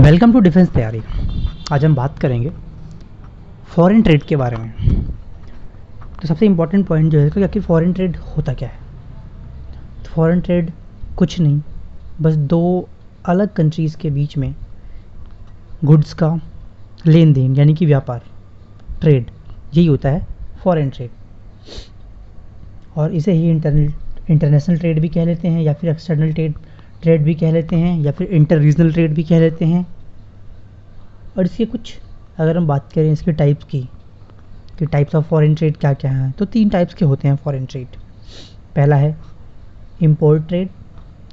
Welcome to defence तैयारी। आज हम बात करेंगे फॉरेन ट्रेड के बारे में। तो सबसे इम्पोर्टेंट पॉइंट जो है कि आखिर फॉरेन ट्रेड होता क्या है। तो फॉरेन ट्रेड कुछ नहीं, बस दो अलग कंट्रीज़ के बीच में गुड्स का लेन देन यानी कि व्यापार, ट्रेड, यही होता है फॉरेन ट्रेड। और इसे ही इंटरनेशनल ट्रेड भी कह लेते हैं, या फिर एक्सटर्नल ट्रेड भी कह लेते हैं, या फिर इंटर रीजनल ट्रेड भी कह लेते हैं। और इसके कुछ अगर हम बात करें इसके टाइप्स की, कि टाइप्स ऑफ फॉरेन ट्रेड क्या क्या हैं, तो 3 टाइप्स के होते हैं फॉरेन ट्रेड। पहला है इंपोर्ट ट्रेड,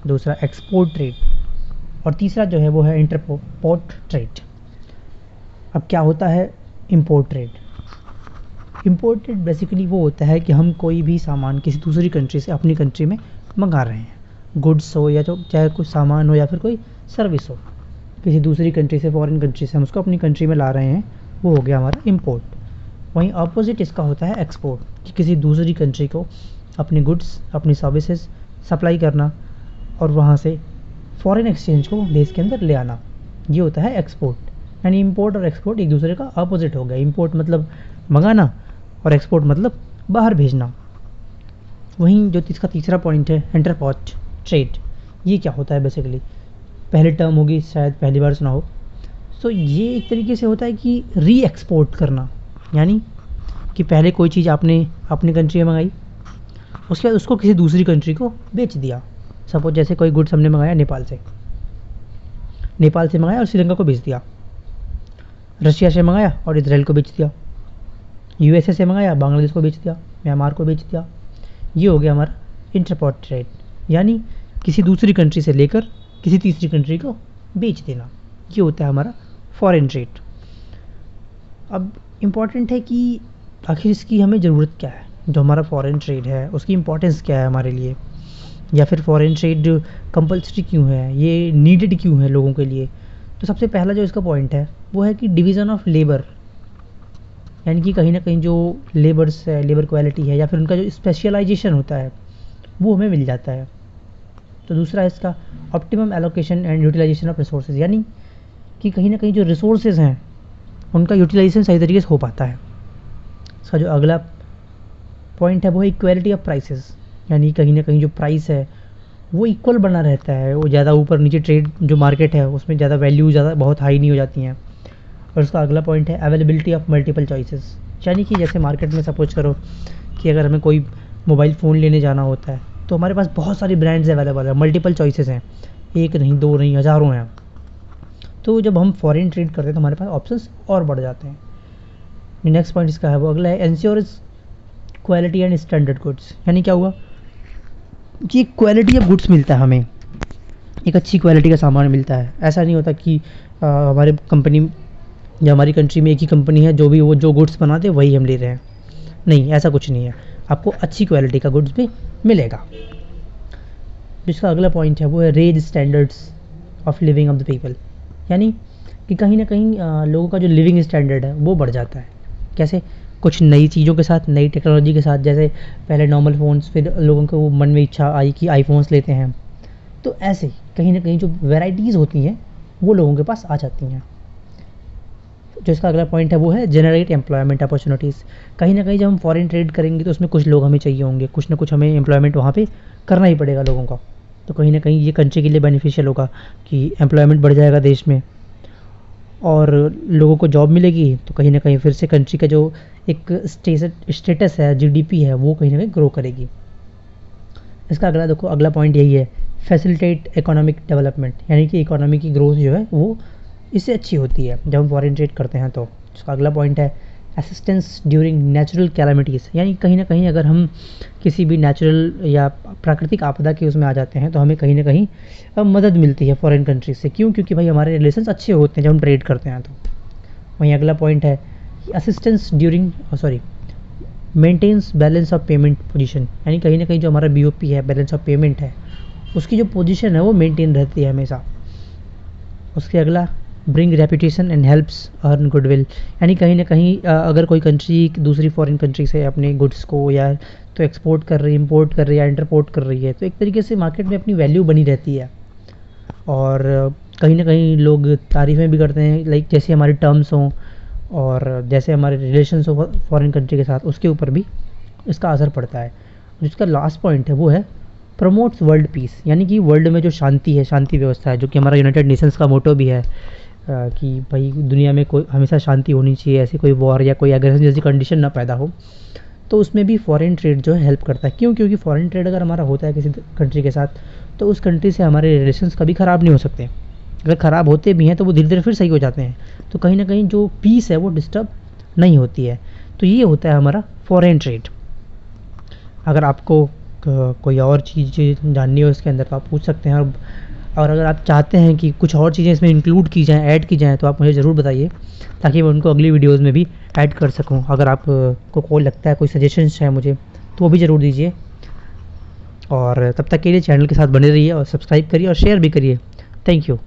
दूसरा एक्सपोर्ट ट्रेड, और तीसरा जो है वो है इंटरपोर्ट ट्रेड। अब क्या होता है import trade? Import trade basically वो होता है कि हम कोई भी सामान किसी दूसरी कंट्री से अपनी कंट्री में मंगा रहे हैं, गुड्स हो या तो चाहे कुछ सामान हो या फिर कोई सर्विस हो, किसी दूसरी कंट्री से, फॉरेन कंट्री से हम उसको अपनी कंट्री में ला रहे हैं, वो हो गया हमारा इंपोर्ट। वहीं अपोजिट इसका होता है एक्सपोर्ट, कि किसी दूसरी कंट्री को अपनी गुड्स, अपनी सर्विसेज सप्लाई करना और वहाँ से फॉरेन एक्सचेंज को देश के अंदर ले आना, ये होता है एक्सपोर्ट। यानी इंपोर्ट और एक्सपोर्ट एक दूसरे का अपोजिट हो गया। इंपोर्ट मतलब मंगाना और एक्सपोर्ट मतलब बाहर भेजना। वहीं जो इसका तीसरा पॉइंट है इंटरपोर्ट ट्रेड, ये क्या होता है बेसिकली? पहली टर्म होगी, शायद पहली बार सुना हो। तो ये एक तरीके से होता है कि री एक्सपोर्ट करना, यानी कि पहले कोई चीज़ आपने अपनी कंट्री में मंगाई, उसके बाद उसको किसी दूसरी कंट्री को बेच दिया। सपोज जैसे कोई गुड्स हमने मंगाया नेपाल से मंगाया और श्रीलंका को बेच दिया, रशिया से मंगाया और इसराइल को बेच दिया, यूएसए से मंगाया बांग्लादेश को बेच दिया, म्यांमार को बेच दिया। ये हो गया हमारा इंटरपोर्ट ट्रेड, यानी किसी दूसरी कंट्री से लेकर किसी तीसरी कंट्री को बेच देना, ये होता है हमारा फॉरेन ट्रेड। अब इम्पॉर्टेंट है कि आखिर इसकी हमें ज़रूरत क्या है, जो हमारा फॉरेन ट्रेड है उसकी इम्पोर्टेंस क्या है हमारे लिए, या फिर फॉरेन ट्रेड कंपल्सरी क्यों है, ये नीडेड क्यों है लोगों के लिए। तो सबसे पहला जो इसका पॉइंट है वो है कि डिवीज़न ऑफ लेबर, यानी कि कहीं ना कहीं जो लेबर्स है, लेबर क्वालिटी है, या फिर उनका जो स्पेशलाइजेशन होता है वो हमें मिल जाता है। तो दूसरा है इसका optimum allocation and utilization of resources, यानी कि कहीं ना कहीं जो रिसोर्सेज हैं उनका यूटिलाइजेशन सही तरीके से हो पाता है। इसका जो अगला पॉइंट है वो है इक्वालिटी ऑफ प्राइसेस, यानी कहीं ना कहीं जो प्राइस है वो इक्वल बना रहता है, वो ज़्यादा ऊपर नीचे ट्रेड जो मार्केट है उसमें ज़्यादा वैल्यू ज़्यादा बहुत हाई नहीं हो जाती हैं। और उसका अगला पॉइंट है अवेलेबिलिटी ऑफ मल्टीपल चॉइसेस, यानी कि जैसे मार्केट में सपोज करो कि अगर हमें कोई मोबाइल फ़ोन लेने जाना होता है तो हमारे पास बहुत सारी ब्रांड्स अवेलेबल है, मल्टीपल चॉइसेस हैं, एक नहीं, दो नहीं, हज़ारों हैं। तो जब हम फॉरेन ट्रेड करते हैं तो हमारे पास ऑप्शंस और बढ़ जाते हैं। नेक्स्ट पॉइंट इसका है वो अगला है ensures quality and standard goods, यानी क्या हुआ कि क्वालिटी ऑफ गुड्स मिलता है हमें, एक अच्छी क्वालिटी का सामान मिलता है। ऐसा नहीं होता कि हमारे कंपनी या हमारी कंट्री में एक ही कंपनी है, जो भी वो जो गुड्स बनाते हैं वही हम ले रहे हैं, नहीं, ऐसा कुछ नहीं है। आपको अच्छी क्वालिटी का गुड्स भी मिलेगा। जिसका अगला पॉइंट है वो है raise standards of living of the people, यानी कि कहीं ना कहीं लोगों का जो लिविंग स्टैंडर्ड है वो बढ़ जाता है। कैसे? कुछ नई चीज़ों के साथ, नई टेक्नोलॉजी के साथ। जैसे पहले नॉर्मल फ़ोन्स, फिर लोगों को मन में इच्छा आई कि आईफोन्स लेते हैं, तो ऐसे कहीं ना कहीं जो वेराइटीज़ होती हैं वो लोगों के पास आ जाती हैं। जो इसका अगला पॉइंट है वो है जनरेट एम्प्लॉयमेंट अपॉर्चुनिटीज़, कहीं ना कहीं जब हम फॉरेन ट्रेड करेंगे तो उसमें कुछ लोग हमें चाहिए होंगे, कुछ ना कुछ हमें एम्प्लॉयमेंट वहाँ पे करना ही पड़ेगा लोगों का। तो कहीं ना कहीं ये कंट्री के लिए बेनिफिशियल होगा कि एम्प्लॉयमेंट बढ़ जाएगा देश में और लोगों को जॉब मिलेगी, तो कहीं ना कहीं फिर से कंट्री का जो एक स्टेटस है, जीडीपी है, वो कहीं ना कहीं ग्रो करेगी। इसका अगला देखो, अगला पॉइंट यही है फैसिलिटेट इकोनॉमिक डेवलपमेंट, यानी कि इकोनॉमी की ग्रोथ जो है वो इससे अच्छी होती है जब हम फॉरेन ट्रेड करते हैं। तो इसका अगला पॉइंट है असिस्टेंस ड्यूरिंग नेचुरल कैलामिटीज़, यानी कहीं ना कहीं अगर हम किसी भी नेचुरल या प्राकृतिक आपदा के उसमें आ जाते हैं तो हमें कहीं ना कहीं मदद मिलती है फॉरेन कंट्री से। क्यों? क्योंकि भाई हमारे रिलेशंस अच्छे होते हैं जब हम ट्रेड करते हैं। तो वहीं अगला पॉइंट है assistance during maintenance balance of payment position, यानी कहीं ना कहीं जो हमारा बीओपी है, बैलेंस ऑफ पेमेंट है, उसकी जो पोजीशन है वो मेंटेन रहती है हमेशा। उसके अगला bring reputation and helps earn goodwill, यानी कहीं ना कहीं अगर कोई कंट्री दूसरी फॉरेन कंट्री से अपने गुड्स को या तो एक्सपोर्ट कर रही है, इंपोर्ट कर रही है या इंटरपोर्ट कर रही है, तो एक तरीके से मार्केट में अपनी वैल्यू बनी रहती है। और कहीं ना कहीं लोग तारीफ़ें भी करते हैं, लाइक जैसे हमारे टर्म्स हों और जैसे हमारे रिलेशंस हो फॉरेन कंट्री के साथ, उसके ऊपर भी इसका असर पड़ता है। जिसका लास्ट पॉइंट है वो है प्रमोट्स वर्ल्ड पीस, यानी कि वर्ल्ड में जो शांति है, शांति व्यवस्था है, जो कि हमारा यूनाइटेड नेशंस का मोटो भी है कि भाई दुनिया में कोई हमेशा शांति होनी चाहिए, ऐसी कोई वॉर या कोई एग्रेशन जैसी कंडीशन ना पैदा हो। तो उसमें भी फॉरेन ट्रेड जो है हेल्प करता है। क्यों? क्योंकि फॉरेन ट्रेड अगर हमारा होता है किसी कंट्री के साथ, तो उस कंट्री से हमारे रिलेशंस कभी ख़राब नहीं हो सकते। अगर ख़राब होते भी हैं तो वो धीरे धीरे फिर सही हो जाते हैं। तो कहीं ना कहीं जो पीस है वो डिस्टर्ब नहीं होती है। तो ये होता है हमारा फॉरेन ट्रेड। अगर आपको कोई और चीज़ जाननी हो इसके अंदर तो आप पूछ सकते हैं। और अगर आप चाहते हैं कि कुछ और चीज़ें इसमें इंक्लूड की जाएँ, ऐड की जाएँ, तो आप मुझे ज़रूर बताइए, ताकि मैं उनको अगली वीडियोज़ में भी ऐड कर सकूँ। अगर आप को कोई लगता है, कोई सजेशंस है मुझे, तो वो भी ज़रूर दीजिए। और तब तक के लिए चैनल के साथ बने रहिए और सब्सक्राइब करिए और शेयर भी करिए। Thank you.